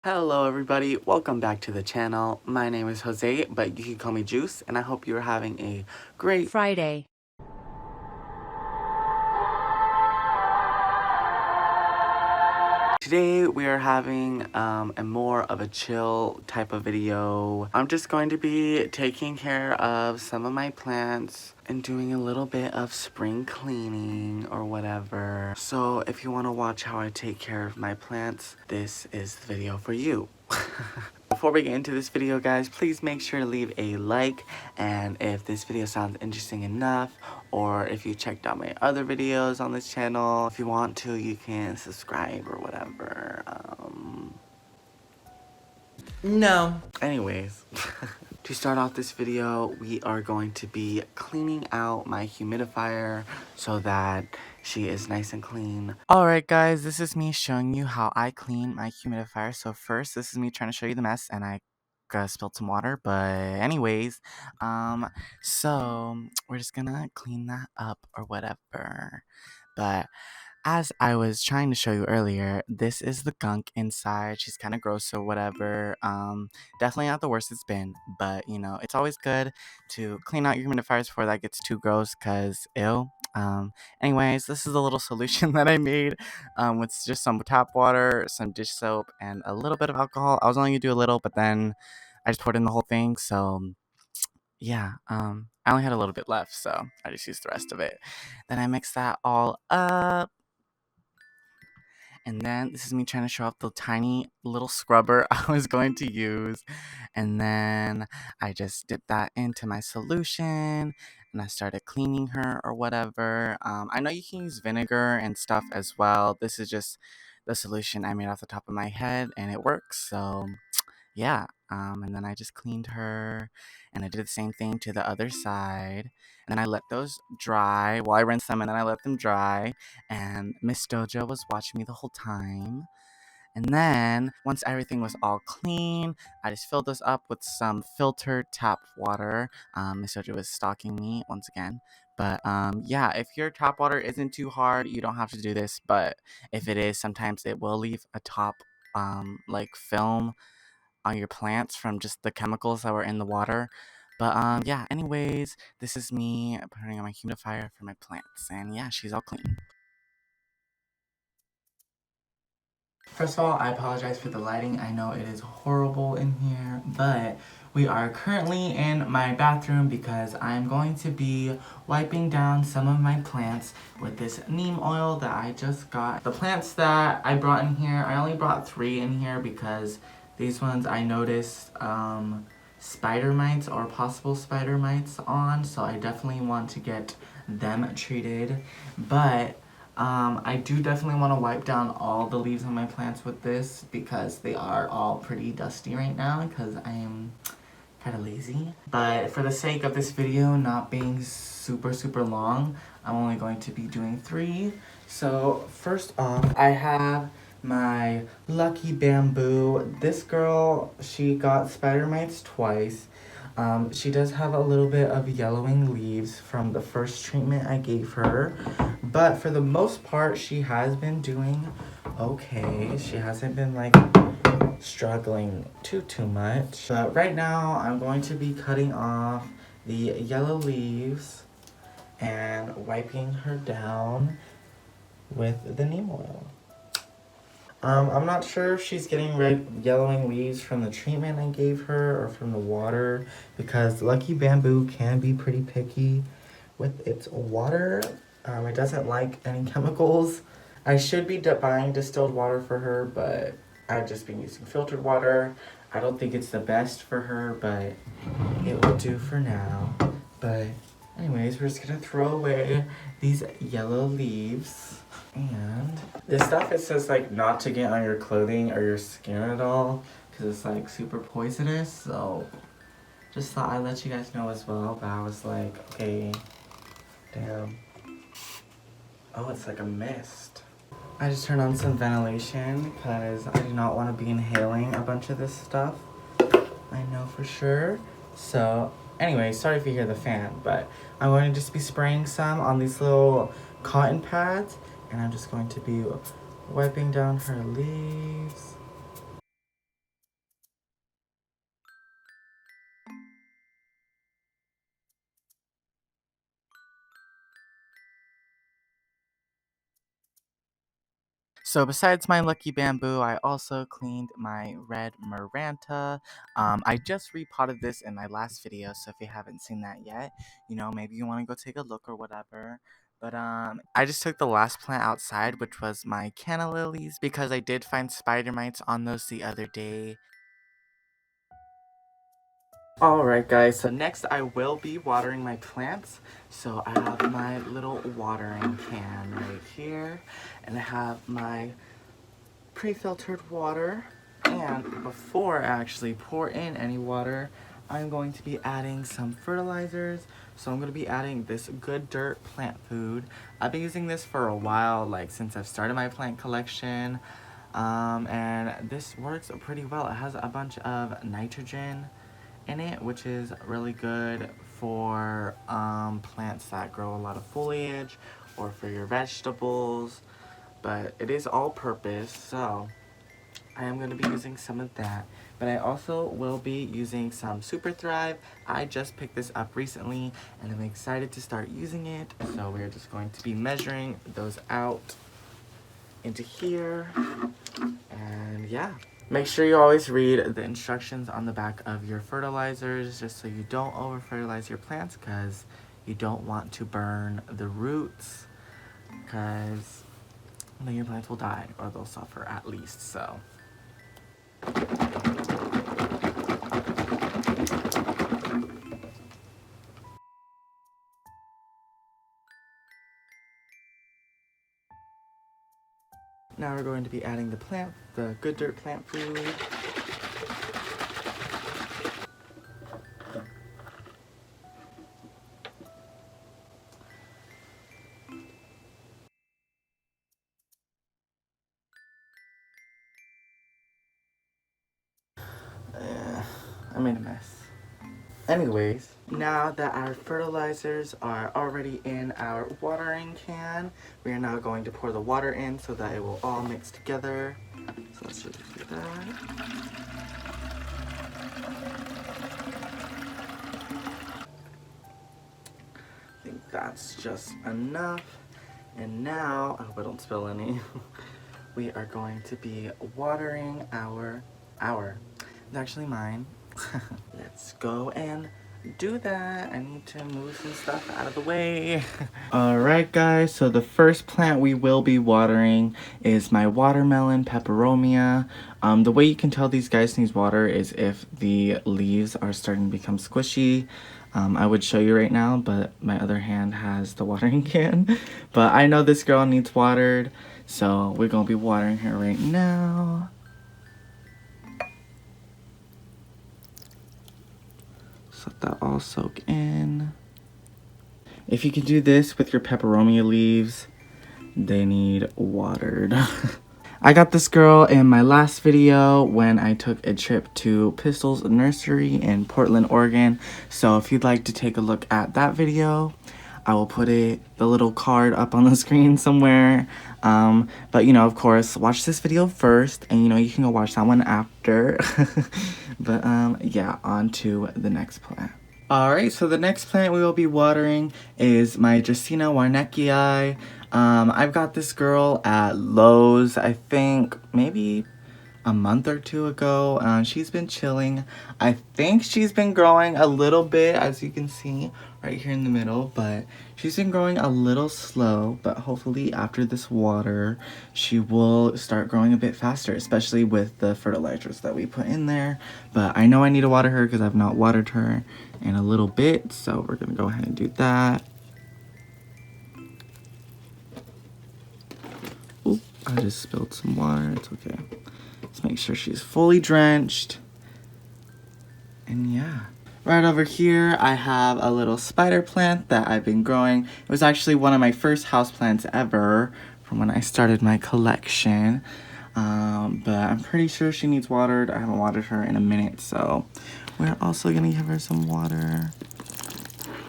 Hello everybody, welcome back to the channel. My name is Jose, but you can call me Juice, and I hope you're having a great Friday. Today we are having a more of a chill type of video. I'm just going to be taking care of some of my plants and doing a little bit of spring cleaning or whatever. So if you want to watch how I take care of my plants, this is the video for you. Before we get into this video, guys, please make sure to leave a like, and if this video sounds interesting enough, or if you checked out my other videos on this channel, if you want to, you can subscribe or whatever. No. Anyways, to start off this video, we are going to be cleaning out my humidifier so that she is nice and clean. Alright guys, this is me showing you how I clean my humidifier. So first, this is me trying to show you the mess, and I spilled some water, but anyways, so we're just gonna clean that up or whatever. But as I was trying to show you earlier, this is the gunk inside. She's kind of gross or whatever. Definitely not the worst it's been, but you know, it's always good to clean out your humidifiers before that gets too gross, cause ew. Anyways, this is a little solution that I made with just some tap water, some dish soap, and a little bit of alcohol. I was only gonna do a little, but then I just poured in the whole thing. So yeah, I only had a little bit left, so I just used the rest of it. Then I mixed that all up. And then this is me trying to show off the tiny little scrubber I was going to use. And then I just dipped that into my solution and I started cleaning her or whatever. I know you can use vinegar and stuff as well. This is just the solution I made off the top of my head and it works. So yeah, and then I just cleaned her, and I did the same thing to the other side, and then I let those dry. Well, I rinsed them, and then I let them dry, and Miss Doja was watching me the whole time. And then, once everything was all clean, I just filled this up with some filtered tap water. Miss Doja was stalking me once again. But yeah, if your tap water isn't too hard, you don't have to do this. But if it is, sometimes it will leave a top like film on your plants from just the chemicals that were in the water. But yeah, anyways, this is me putting on my humidifier for my plants, and yeah, she's all clean. First of all, I apologize for the lighting. I know it is horrible in here, but we are currently in my bathroom because I'm going to be wiping down some of my plants with this neem oil that I just got. The plants that I brought in here, I only brought 3 in here because these ones I noticed spider mites or possible spider mites on, so I definitely want to get them treated. But I do definitely want to wipe down all the leaves on my plants with this because they are all pretty dusty right now because I am kind of lazy. But for the sake of this video not being super long, I'm only going to be doing 3. So first off, I have my Lucky Bamboo. This girl, she got spider mites twice. She does have a little bit of yellowing leaves from the first treatment I gave her, but for the most part she has been doing okay. She hasn't been like struggling too much. But right now I'm going to be cutting off the yellow leaves and wiping her down with the neem oil. I'm not sure if she's getting red yellowing leaves from the treatment I gave her or from the water, because Lucky Bamboo can be pretty picky with its water. It doesn't like any chemicals. I should be buying distilled water for her, but I've just been using filtered water. I don't think it's the best for her, but it will do for now. But anyways, we're just gonna throw away these yellow leaves. And this stuff, it says like not to get on your clothing or your skin at all because it's like super poisonous. So just thought I'd let you guys know as well. But I was like, okay, damn. Oh, it's like a mist. I just turned on some ventilation because I do not want to be inhaling a bunch of this stuff. I know for sure. So anyway, sorry if you hear the fan, but I'm going to just be spraying some on these little cotton pads, and I'm just going to be wiping down her leaves. So besides my lucky bamboo, I also cleaned my red maranta. I just repotted this in my last video, so if you haven't seen that yet, you know, maybe you want to go take a look or whatever. But I just took the last plant outside, which was my canna lilies, because I did find spider mites on those the other day. Alright guys, so next I will be watering my plants. So I have my little watering can right here, and I have my pre-filtered water, and before I actually pour in any water, I'm going to be adding some fertilizers. So I'm going to be adding this Good Dirt plant food. I've been using this for a while, like since I've started my plant collection, and this works pretty well. It has a bunch of nitrogen in it, which is really good for plants that grow a lot of foliage or for your vegetables, but it is all purpose, so I am going to be using some of that. But I also will be using some Super Thrive. I just picked this up recently and I'm excited to start using it. So we're just going to be measuring those out into here. And yeah. Make sure you always read the instructions on the back of your fertilizers just so you don't over fertilize your plants, because you don't want to burn the roots, because then your plants will die or they'll suffer at least. So now we're going to be adding the Good Dirt plant food. I made a mess. Anyways, now that our fertilizers are already in our watering can, we are now going to pour the water in so that it will all mix together. So let's just do that. I think that's just enough. And now, I hope I don't spill any, we are going to be watering it's actually mine. Let's go and do that. I need to move some stuff out of the way. Alright guys, so the first plant we will be watering is my watermelon peperomia. The way you can tell these guys need water is if the leaves are starting to become squishy. I would show you right now, but my other hand has the watering can. But I know this girl needs watered, so we're gonna be watering her right now. Just let that all soak in. If you can do this with your peperomia leaves, they need watered. I got this girl in my last video when I took a trip to Pistol's Nursery in Portland, Oregon. So if you'd like to take a look at that video, I will put the little card up on the screen somewhere. But you know, of course, watch this video first, and you know, you can go watch that one after. But yeah, on to the next plant. Alright, so the next plant we will be watering is my Dracaena warneckii. I've got this girl at Lowe's, I think maybe a month or two ago. She's been chilling. I think she's been growing a little bit, as you can see right here in the middle, but she's been growing a little slow, but hopefully after this water she will start growing a bit faster, especially with the fertilizers that we put in there. But I know I need to water her because I've not watered her in a little bit, so we're gonna go ahead and do that. Oop, I just spilled some water. It's okay. Let's make sure she's fully drenched. And yeah. Right over here, I have a little spider plant that I've been growing. It was actually one of my first houseplants ever from when I started my collection. But I'm pretty sure she needs watered. I haven't watered her in a minute, so we're also gonna give her some water.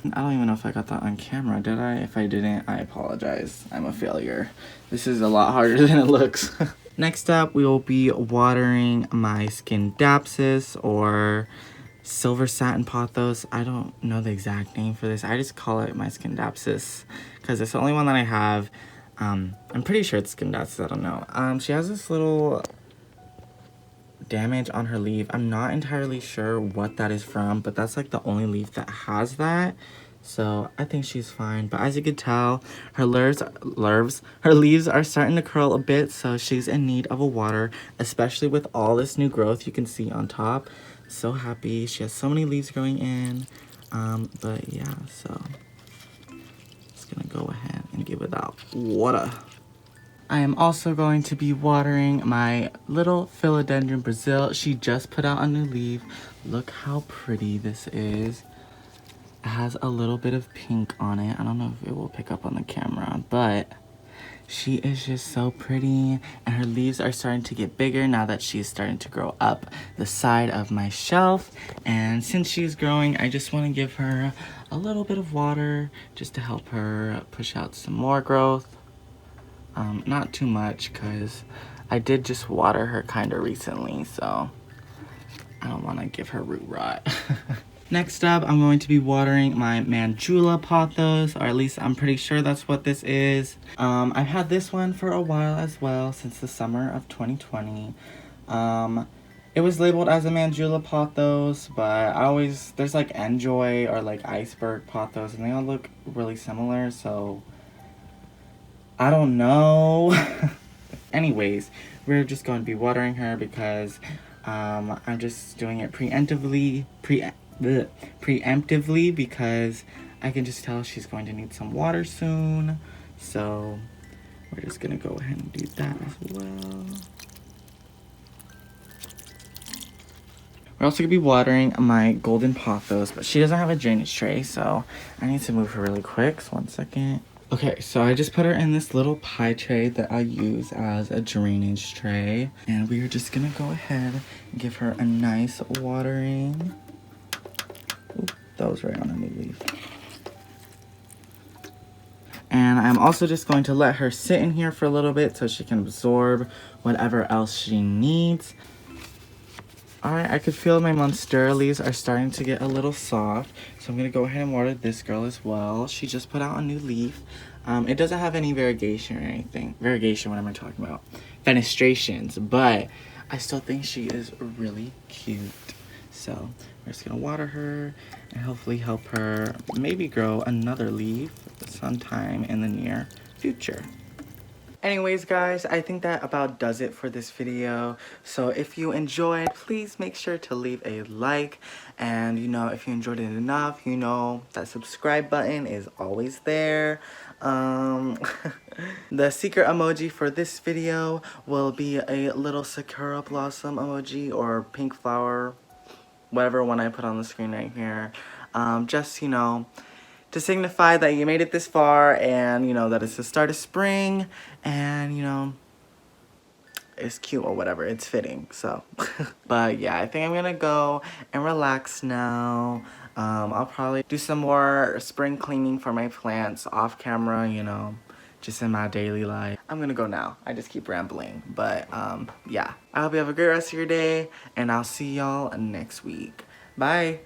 I don't even know if I got that on camera, did I? If I didn't, I apologize. I'm a failure. This is a lot harder than it looks. Next up, we will be watering my Scindapsus, or silver satin pothos. I don't know the exact name for this. I just call it my Scindapsus because it's the only one that I have. I'm pretty sure it's skin dots, I don't know. She has this little damage on her leaf. I'm not entirely sure what that is from, but that's like the only leaf that has that. So I think she's fine. But as you can tell, her her leaves are starting to curl a bit, so she's in need of a water, especially with all this new growth you can see on top. So happy. She has so many leaves growing in. But yeah, so just gonna go ahead and give it that water. I am also going to be watering my little Philodendron Brazil. She just put out a new leaf. Look how pretty this is. It has a little bit of pink on it. I don't know if it will pick up on the camera, but she is just so pretty. And her leaves are starting to get bigger now that she's starting to grow up the side of my shelf. And since she's growing, I just want to give her a little bit of water just to help her push out some more growth. Not too much, because I did just water her kind of recently, so I don't want to give her root rot. Next up, I'm going to be watering my Mandula pothos, or at least I'm pretty sure that's what this is. I've had this one for a while as well, since the summer of 2020. It was labeled as a Mandula pothos, but there's like Enjoy or like Iceberg pothos, and they all look really similar, so I don't know. Anyways, we're just going to be watering her because I'm just doing it preemptively because I can just tell she's going to need some water soon. So we're just gonna go ahead and do that as well. We're also gonna be watering my golden pothos, but she doesn't have a drainage tray, so I need to move her really quick. So 1 second. Okay, so I just put her in this little pie tray that I use as a drainage tray. And we are just gonna go ahead and give her a nice watering. Oop, that was right on a new leaf. And I'm also just going to let her sit in here for a little bit so she can absorb whatever else she needs. Alright, I could feel my monstera leaves are starting to get a little soft, so I'm going to go ahead and water this girl as well. She just put out a new leaf. It doesn't have any variegation or anything. Variegation, what am I talking about? Fenestrations, but I still think she is really cute. So we're just going to water her and hopefully help her maybe grow another leaf sometime in the near future. Anyways, guys, I think that about does it for this video. So if you enjoyed, please make sure to leave a like. And, you know, if you enjoyed it enough, you know, that subscribe button is always there. The secret emoji for this video will be a little sakura blossom emoji or pink flower, whatever one I put on the screen right here. Just, you know, to signify that you made it this far and, you know, that it's the start of spring and, you know, it's cute or whatever. It's fitting, so. But, yeah, I think I'm gonna go and relax now. I'll probably do some more spring cleaning for my plants off camera, you know, just in my daily life. I'm gonna go now. I just keep rambling. But, yeah. I hope you have a great rest of your day, and I'll see y'all next week. Bye!